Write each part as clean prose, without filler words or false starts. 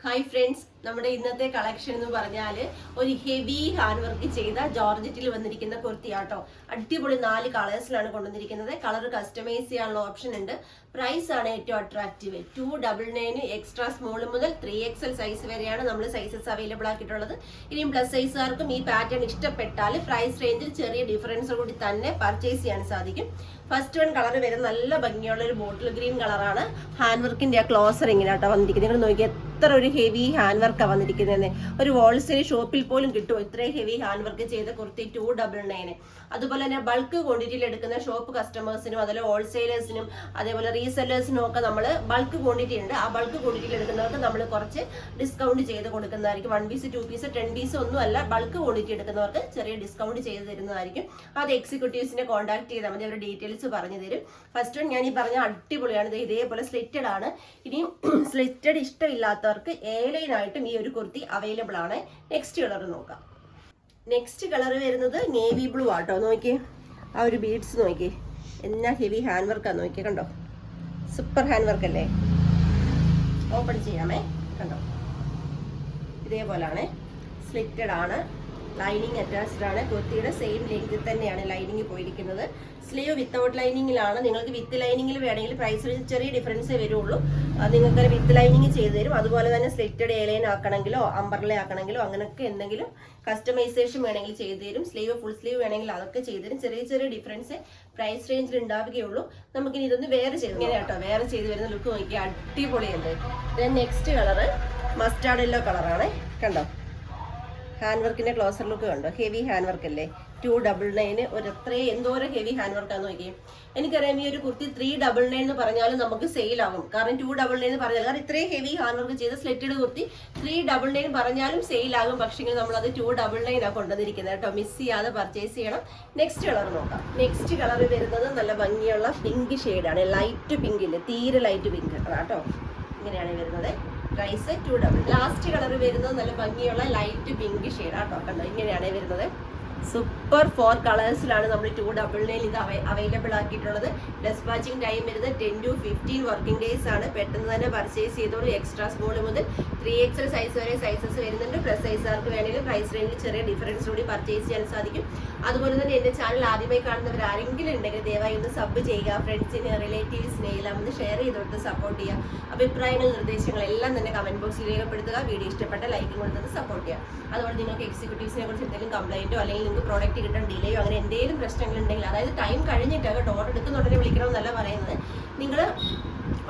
Hi friends, നമ്മുടെ ഇന്നത്തെ collection എന്ന് പറഞ്ഞാൽ ഒരു ഹെവി ഹാൻഡ് വർക്ക് ചെയ്ത ജോർജറ്റിൽ വന്നിരിക്കുന്ന കുർത്തിയാട്ടോ. അടിപൊളി 4 കളേഴ്സിലാണ് കൊണ്ടുവന്നിരിക്കുന്നത്. കളർ കസ്റ്റമൈസ് ചെയ്യാനുള്ള ഓപ്ഷൻ ഉണ്ട്. പ്രൈസ് ആണ് ഏറ്റവും അട്രാക്റ്റീവ്. 299 എക്സ്ട്രാ സ്മോൾ മുതൽ 3XL സൈസ് വരെയാണ് നമ്മൾ സൈസസ് അവൈലബിൾ ആക്കിയിട്ടുള്ളത്. ഇനിയും പ്ലസ് സൈസുകാർക്കും ഈ പാറ്റേൺ ഇഷ്ടപ്പെട്ടാൽ പ്രൈസ് റേഞ്ചിൽ ചെറിയ ഡിഫറൻസ് കൂടി തന്നെ പർച്ചേസ് ചെയ്യാൻ സാധിക്കും. ഫസ്റ്റ് വൺ കളർ വരുന്ന നല്ല ഭംഗിയുള്ള ഒരു ബോട്ടിൽ ഗ്രീൻ കളറാണ്. ഹാൻഡ് വർക്കിന്റെ ആ ക്ലോസർ ഇങ്ങനെ ആട്ടോ വന്നിരിക്കുന്നത്. നിങ്ങൾ നോക്കിയാൽ എത്ര ഒരു ഹെവി ഹാൻഡ് വർക്കാണ് വന്നിരിക്കുന്നത്. ഒരു ഹോൾസെയിൽ ഷോപ്പിൽ പോലും കിട്ടുമോ ഇത്രയും ഹെവി ഹാൻഡ് വർക്ക് ചെയ്ത കുർത്തി 299. അതുപോലെ തന്നെ ബൾക്ക് ക്വാണ്ടിറ്റിയിൽ എടുക്കുന്ന ഷോപ്പ് കസ്റ്റമേഴ്സിനും അതുപോലെ ഹോൾസെയിലേഴ്സിനും അതേപോലെ റീസെല്ലേഴ്സിനും ഒക്കെ നമ്മൾ ബൾക്ക് ക്വാണ്ടിറ്റി ഉണ്ട്. ആ ബൾക്ക് ക്വാണ്ടിറ്റിയിൽ എടുക്കുന്നവർക്ക് നമ്മൾ കുറച്ച് ഡിസ്കൗണ്ട് ചെയ്ത് കൊടുക്കുന്നതായിരിക്കും. 1 പീസ് 2 പീസ് 10 പീസ് ഒന്നും അല്ല, ബൾക്ക് ക്വാണ്ടിറ്റി എടുക്കുന്നവർക്ക് ചെറിയ ഡിസ്കൗണ്ട് ചെയ്ത് തരുന്നതായിരിക്കും. അത് എക്സിക്യൂട്ടീവ്സിനെ കോൺടാക്ട് ചെയ്താൽ മതി, അവർ ഡീറ്റെയിൽസ് പറഞ്ഞു തരും. ഫസ്റ്റ് വൺ ഞാൻ ഈ പറഞ്ഞ അടിപൊളിയാണ്. ഇതേപോലെ സ്ലിറ്റഡ് ആണ്. ഇനിയും സ്ലിറ്റഡ് ഇഷ്ടമില്ലാത്തവർക്ക് ഏലൈനായിട്ടും ഈ ഒരു കുർത്തി അവൈലബിൾ ആണ്. നെക്സ്റ്റ് കളർ നോക്കാം. നെക്സ്റ്റ് കളർ വരുന്നത് നേവി ബ്ലൂ ആട്ടോ. നോക്കിയേ, ആ ഒരു ബീഡ്സ് നോക്കിയേ, എന്നാ ഹെവി ഹാൻഡ് വർക്കാണ്. നോക്കിയേ, കണ്ടോ, സൂപ്പർ ഹാൻഡ് വർക്ക് അല്ലേ. ഓപ്പൺ ചെയ്യാമേ, കണ്ടോ, ഇതേപോലാണ്. സ്ലിറ്റഡ് ആണ്, ലൈനിങ് അറ്റാച്ച്ഡ് ആണ്. കുർത്തിയുടെ സെയിം ലെങ്തിൽ തന്നെയാണ് ലൈനിങ് പോയിരിക്കുന്നത്. സ്ലീവ് വിത്തൗട്ട് ലൈനിങ്ങിലാണ്. നിങ്ങൾക്ക് വിത്ത് ലൈനിങ്ങിൽ വേണമെങ്കിൽ പ്രൈസിൽ ചെറിയ ഡിഫറൻസേ വരുള്ളൂ. നിങ്ങൾക്ക് വിത്ത് ലൈനിങ് ചെയ്ത് തരും. അതുപോലെ തന്നെ സ്ലിറ്റഡ് എയർലൈൻ ആക്കണമെങ്കിലോ അംബർല ആക്കണമെങ്കിലോ അങ്ങനെയൊക്കെ എന്തെങ്കിലും കസ്റ്റമൈസേഷൻ വേണമെങ്കിൽ ചെയ്ത് തരും. സ്ലീവ് ഫുൾ സ്ലീവ് വേണമെങ്കിൽ അതൊക്കെ ചെയ്ത് തരും. ചെറിയ ചെറിയ ഡിഫറൻസ് പ്രൈസ് റേഞ്ചിൽ ഉണ്ടാവുകയുള്ളൂ. നമുക്കിനി ഇതൊന്ന് വേറെ ചെയ്ത് ഇങ്ങനെ കേട്ടോ, വേറെ ചെയ്ത് വരുന്ന ലുക്ക് നോക്കിയാൽ അടിപൊളിയുണ്ട്. നെക്സ്റ്റ് കളറ് മസ്റ്റാർഡ് യെല്ലോ കളറാണ്. കണ്ടോ, ഹാൻഡ് വർക്കിന്റെ ക്ലോസർ ലുക്ക് കണ്ടോ, ഹെവി ഹാൻഡ് വർക്ക് അല്ലേ. 299 ഒരു അത്രയും എന്തോരം ഹെവി ഹാൻഡ് വർക്കാന്ന് നോക്കിയേ. എനിക്കറിയാം ഈ ഒരു കുർത്തി 399 എന്ന് പറഞ്ഞാലും നമുക്ക് സെയിൽ ആകും. കാരണം 299 എന്ന് പറഞ്ഞാൽ കാരണം ഇത്രയും ഹെവി ഹാൻഡ് വർക്ക് ചെയ്ത സ്ലെറ്റഡ് കുർത്തി 399 പറഞ്ഞാലും സെയിൽ ആകും. പക്ഷേ നമ്മളത് 299 ആണ് കൊണ്ടുവന്നിരിക്കുന്നത് കേട്ടോ. മിസ് ചെയ്യാതെ പർച്ചേസ് ചെയ്യണം. നെക്സ്റ്റ് കളർ നോക്കാം. നെക്സ്റ്റ് കളർ വരുന്നത് നല്ല ഭംഗിയുള്ള പിങ്ക് ഷെയ്ഡാണ്. ലൈറ്റ് പിങ്ക് ഇല്ലേ, തീരെ ലൈറ്റ് പിങ്ക് കേട്ടോ. ഇങ്ങനെയാണ് വരുന്നത്. പ്രൈസ് 299. ലാസ്റ്റ് കളർ വരുന്നത് നല്ല ഭംഗിയുള്ള ലൈറ്റ് പിങ്ക് ഷെയ്ഡ് ആട്ടോ. കണ്ടോ, ഇങ്ങനെയാണ് വരുന്നത്. സൂപ്പർ 4 കളേഴ്സിലാണ് നമ്മൾ 299 ഇത് അവൈലബിൾ ആക്കിയിട്ടുള്ളത്. ഡെസ്പാച്ചിങ് ടൈം വരുന്നത് 10 to 15 വർക്കിംഗ് ഡേയ്സ് ആണ്. പെട്ടെന്ന് തന്നെ പർച്ചേസ് ചെയ്തോളൂ. എക്സ്ട്രാ സ്മോൾ മുതൽ 3XL സൈസ് വരെ സൈസസ് വരുന്നുണ്ട്. പ്ലസ് സൈസുകാർക്ക് വേണമെങ്കിൽ പ്രൈസ് റേഞ്ചിൽ ചെറിയ ഡിഫറൻസ് കൂടി പർച്ചേസ് ചെയ്യാൻ സാധിക്കും. അതുപോലെ തന്നെ എൻ്റെ ചാനൽ ആദ്യമായി കാണുന്നവർ ആരെങ്കിലും ഉണ്ടെങ്കിൽ ദയവായി ഒന്ന് സബ് ചെയ്യുക. ഫ്രണ്ട്സിന് റിലേറ്റീവ്സിനെ എല്ലാം ഒന്ന് ഷെയർ ചെയ്തോട്ട് സപ്പോർട്ട് ചെയ്യുക. അഭിപ്രായങ്ങൾ നിർദ്ദേശങ്ങൾ എല്ലാം തന്നെ കമന്റ് ബോക്സിൽ രേഖപ്പെടുത്തുക. വീഡിയോ ഇഷ്ടപ്പെട്ട ലൈക്കും കൊടുത്ത് സപ്പോർട്ട് ചെയ്യുക. അതുപോലെ നിങ്ങൾക്ക് എക്സിക്യൂട്ടീവ്സിനെ കുറിച്ച് എന്തെങ്കിലും കംപ്ലൈന്റോ അല്ലെങ്കിൽ നിങ്ങൾക്ക് പ്രോഡക്റ്റ് കിട്ടാൻ ഡിലേയോ അങ്ങനെ എന്തെങ്കിലും പ്രശ്നങ്ങളുണ്ടെങ്കിൽ, അതായത് ടൈം കഴിഞ്ഞിട്ട് ഓർഡർ എടുക്കുന്നുണ്ടെങ്കിൽ വിളിക്കണമെന്നല്ല പറയുന്നത്. നിങ്ങൾ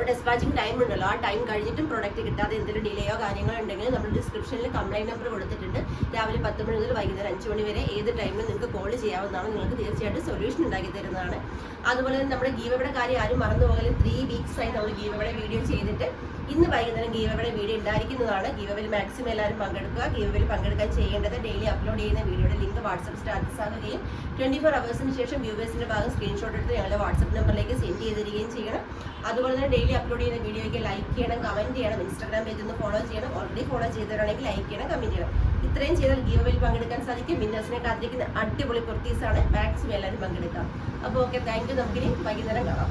ഡെസ്പാച്ചിങ് ടൈം ഉണ്ടല്ലോ, ആ ടൈം കഴിഞ്ഞിട്ടും പ്രോഡക്റ്റ് കിട്ടാതെ എന്തെങ്കിലും ഡിലേയോ കാര്യങ്ങളോ ഉണ്ടെങ്കിൽ നമ്മൾ ഡിസ്ക്രിപ്ഷനിൽ കംപ്ലൈന്റ് നമ്പർ കൊടുത്തിട്ടുണ്ട്. രാവിലെ 10 മണി മുതൽ വൈകുന്നേരം 5 മണി വരെ ഏത് ടൈമിലും നിങ്ങൾക്ക് കോൾ ചെയ്യാവുന്നതാണ്. നിങ്ങൾക്ക് തീർച്ചയായിട്ടും സൊല്യൂഷൻ ഉണ്ടാക്കി തരുന്നതാണ്. അതുപോലെ തന്നെ നമ്മുടെ ഗീവയുടെ കാര്യം ആരും മറന്നു പോകലും. 3 വീക്സ് ആയി നമ്മൾ ഗീവയുടെ വീഡിയോ ചെയ്തിട്ട് ഇന്ന് വൈകുന്നേരം ഗീവയുടെ വീഡിയോ ഉണ്ടായിരിക്കുന്നതാണ്. ഗീവയിൽ മാക്സിമം എല്ലാവരും പങ്കെടുക്കുക. ഗീവയിൽ പങ്കെടുക്കാൻ ചെയ്യേണ്ടത് ഡെയിലി അപ്ലോഡ് ചെയ്യുന്ന വീഡിയോയുടെ ലിങ്ക് വാട്സ്ആപ്പ് സ്റ്റാറ്റസ് ആകുകയും 24 അവേഴ്സിന് ശേഷം വ്യൂവേഴ്സിന്റെ ഭാഗം സ്ക്രീൻഷോട്ട് എടുത്ത് ഞങ്ങളുടെ വാട്സ്ആപ്പ് നമ്പറിലേക്ക് സെൻഡ് ചെയ്ത് തരികയും ചെയ്യണം. അതുപോലെ തന്നെ ഡെയിലി അപ്ലോഡ് ചെയ്യുന്ന വീഡിയോയ്ക്ക് ലൈക്ക് ചെയ്യണം, കമന്റ് ചെയ്യണം. ഇൻസ്റ്റാഗ്രാം പേജ് ഒന്ന് ഫോളോ ചെയ്യണം. ഓൾറെഡി ഫോളോ ചെയ്തവരാണെങ്കിൽ ലൈക്ക് ചെയ്യണം, കമന്റ് ചെയ്യണം. ഇത്രയും ചെയ്താൽ ഗീവയിൽ പങ്കെടുക്കാൻ സാധിക്കും. വിന്നേഴ്സിനെ കാത്തിരിക്കുന്ന അടിപൊളി കുർത്തീസാണ്. മാക്സിമം എല്ലാവരും പങ്കെടുക്കാം. അപ്പോൾ ഓക്കെ, താങ്ക് യു. നമുക്കിനി വൈകുന്നേരം കാണാം.